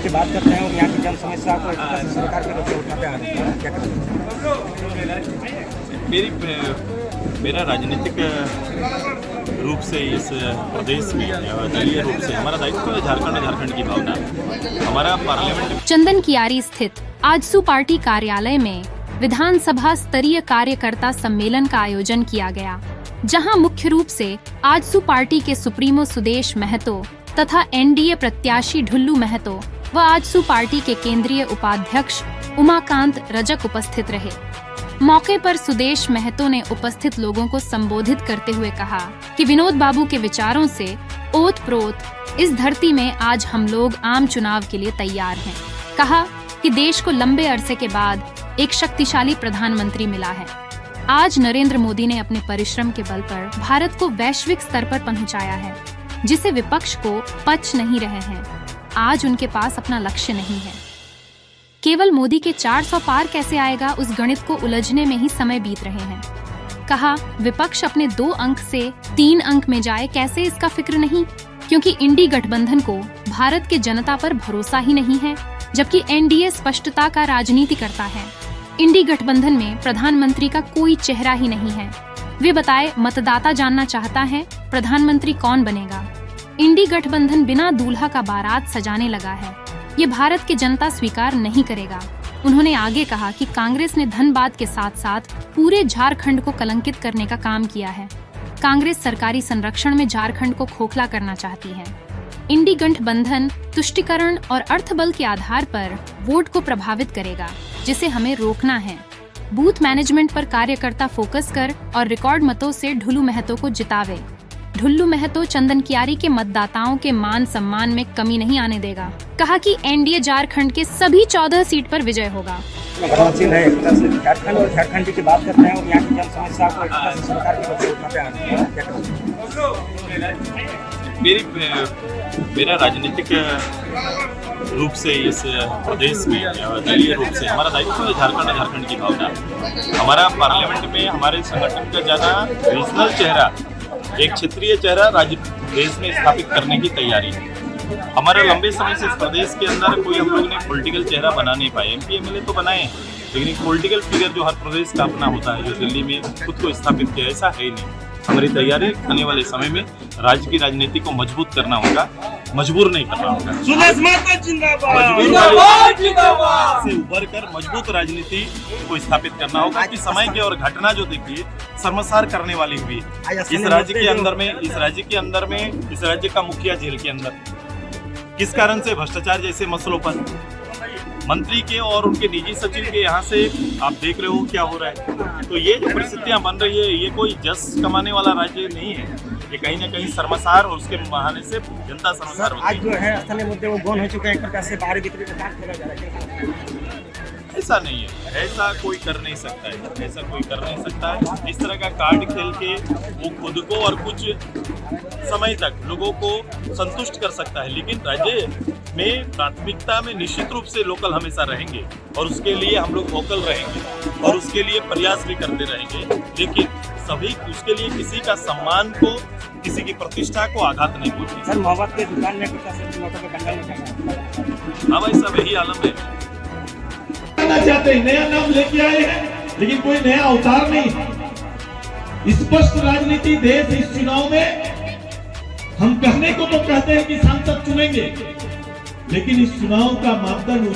की बात करते हैं और यहाँ की जन समस्या को सरकार के रूप में उठाते आ रहे हैं, क्या करें? मेरा राजनीतिक रूप से इस प्रदेश में दलीय रूप से हमारा दायित्व है झारखंड की भावना। हमारा पार्लियामेंट चंदन कियारी स्थित आजसू पार्टी कार्यालय में विधानसभा स्तरीय कार्यकर्ता सम्मेलन का आयोजन किया गया, जहां मुख्य रूप से आजसू पार्टी के सुप्रीमो सुदेश महतो तथा एनडीए प्रत्याशी ढुल्लू महतो व आजसू पार्टी के केंद्रीय उपाध्यक्ष उमाकांत रजक उपस्थित रहे। मौके पर सुदेश महतो ने उपस्थित लोगों को संबोधित करते हुए कहा कि विनोद बाबू के विचारों से ओत-प्रोत इस धरती में आज हम लोग आम चुनाव के लिए तैयार हैं। कहा कि देश को लंबे अरसे के बाद एक शक्तिशाली प्रधानमंत्री मिला है। आज नरेंद्र मोदी ने अपने परिश्रम के बल पर भारत को वैश्विक स्तर पर पहुंचाया है, जिसे विपक्ष को पच नहीं रहे हैं। आज उनके पास अपना लक्ष्य नहीं है। केवल मोदी के 400 पार कैसे आएगा, उस गणित को उलझने में ही समय बीत रहे हैं। कहा विपक्ष अपने 2 अंक से 3 अंक में जाए, कैसे इसका फिक्र नहीं, क्योंकि इंडी गठबंधन को भारत के जनता पर भरोसा ही नहीं है, जबकि एनडीए स्पष्टता का राजनीति करता है। इंडी गठबंधन में प्रधानमंत्री का कोई चेहरा ही नहीं है। वे बताए मतदाता जानना चाहता है प्रधानमंत्री कौन बनेगा। इंडी गठबंधन बिना दूल्हा का बारात सजाने लगा है, ये भारत की जनता स्वीकार नहीं करेगा। उन्होंने आगे कहा कि कांग्रेस ने धनबाद के साथ साथ पूरे झारखंड को कलंकित करने का काम किया है। कांग्रेस सरकारी संरक्षण में झारखंड को खोखला करना चाहती है। इंडी गठबंधन तुष्टीकरण और अर्थबल के आधार पर वोट को प्रभावित करेगा, जिसे हमें रोकना है। बूथ मैनेजमेंट पर कार्यकर्ता फोकस कर और रिकॉर्ड मतों से ढुल्लू महतो को जितावे। ढुल्लू महतो चंदन कियारी के मतदाताओं के मान सम्मान में कमी नहीं आने देगा। कहा कि एनडीए झारखंड के सभी 14 सीट पर विजय होगा। झारखंड की बात करते हैं और यहाँ की जन समस्या को सरकार के रूप में उठाते आ रहे हैं, क्या करें? मेरा राजनीतिक रूप से इस प्रदेश में दलीय रूप से हमारा दायित्व है झारखंड की भावना। हमारा पार्लियामेंट में हमारे संगठन का ज़्यादा रीजनल चेहरा, एक क्षेत्रीय चेहरा राज्य देश में स्थापित करने की तैयारी है। हमारे लंबे समय से इस प्रदेश के अंदर कोई हम लोग ने पॉलिटिकल चेहरा बना नहीं पाए। एमपी एमएलए तो बनाए, लेकिन एक पॉलिटिकल फिगर जो हर प्रदेश का अपना होता है, जो दिल्ली में खुद को स्थापित किया, ऐसा है ही नहीं। हमारी तैयारी आने वाले समय में राज्य की राजनीति को मजबूत करना होगा, मजबूर नहीं करना होगा। से उभर कर मजबूत राजनीति को स्थापित करना होगा कि समय के और घटना जो देखिए शर्मसार करने वाली हुई इस राज्य के अंदर में इस राज्य का मुखिया जेल के अंदर किस कारण से भ्रष्टाचार जैसे मसलों पर मंत्री के और उनके निजी सचिव के यहाँ से आप देख रहे हो क्या हो रहा है। तो ये जो परिस्थितियां बन रही है, ये कोई जस कमाने वाला राज्य नहीं है। ये कहीं ना कहीं शर्मसार और उसके बहाने से जनता शर्मसार होती है। आज जो है स्थानीय मुद्दे वो गौन हो चुके हैं, एक प्रकार से बाहरी भीतरी का काम किया जा रहा है। ऐसा नहीं है, ऐसा कोई कर नहीं सकता है, ऐसा कोई कर नहीं सकता है। इस तरह का कार्ड खेल के वो खुद को और कुछ समय तक लोगों को संतुष्ट कर सकता है, लेकिन राज्य में प्राथमिकता में निश्चित रूप से लोकल हमेशा रहेंगे और उसके लिए हम लोग वोकल रहेंगे और उसके लिए प्रयास भी करते रहेंगे। लेकिन सभी उसके लिए किसी का सम्मान को, किसी की प्रतिष्ठा को आघात नहीं पहुंचे। सर मोहब्बत के दुकान में हाँ भाई, सब यही आलम है। चाहते हैं, नया नाम लेके आए हैं, लेकिन कोई नया अवतार नहीं। स्पष्ट राजनीति देश इस चुनाव में हम कहने को तो कहते हैं कि सांसद चुनेंगे, लेकिन इस चुनाव का मापदंड